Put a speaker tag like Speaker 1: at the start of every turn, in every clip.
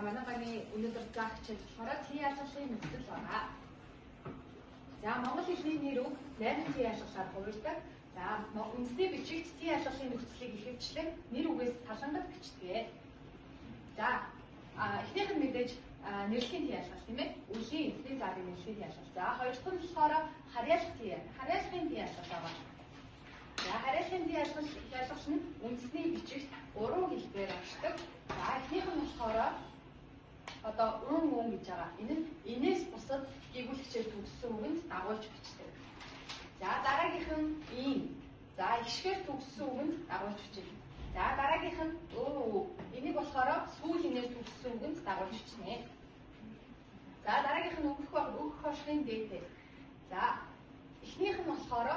Speaker 1: Манайхны өнөөдөр заах хичээл болохоор T ялгалын нөхцөл байгаа. За Монгол хэлний нэр үг 8 T ялгалаар хувирдаг. За үндэсний бичигт T ялгалын нөхцөлийг ихэвчлэн нэр үгээс салангад бичдэг. За эхнийх нь мэдээж нэрлэлийн T ялгал тийм ээ. Үлийн эзний зааврын нэрлэлийн T ялгал. За хоёр дахь нь болохоор харьяаллын T ялгал байгаа. За харьяаллын T ялгал нь үндэсний бичигт уруу хэлбээр оршдог. За эхнийх нь болохоор одоо өн гэж байгаа. Энэ нь инээс бусад гэгүүлэгчээр төгссөн үгэнд дагуулж бичдэг. За дараагийнх нь ин. За ишгээр төгссөн үгэнд дагуулж бичдэг. За дараагийнх нь өө. Энийг болохоор сүүл инээр төгссөн үгэнд дагуулж бичнэ. За дараагийнх нь өгөх хошны дээтэй. За эхнийх нь болохоор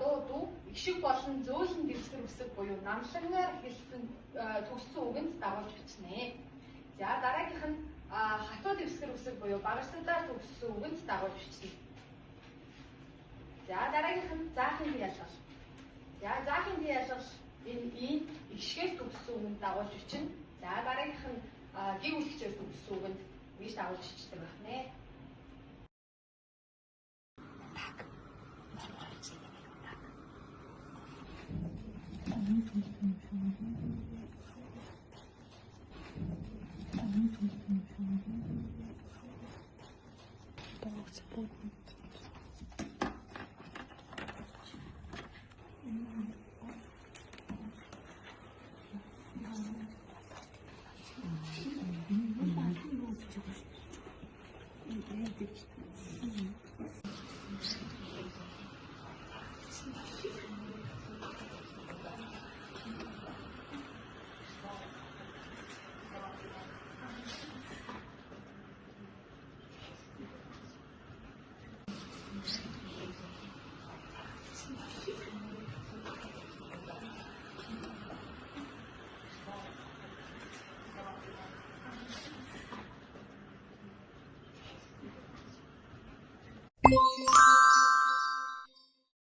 Speaker 1: дуу ишиг болон зөөлөн дэвсгэр үсэг буюу намлагаар хэлсэн төгссөн үгэнд дагуулж бичнэ. За дараагийнх нь хатуу дэвсгэр үсэг буюу багасдаар төгссөн үгэнд дагуулж бичнэ. За дараагийнх нь заахын T ялгал. За заахын T ялгал энэ ишгээр төгссөн үгэнд дагуулж бичнэ. За дараагийнх нь гэгүүлэгчээр төгссөн үгэнд ингэж дагуулж бичдэг байна.
Speaker 2: Дагуулж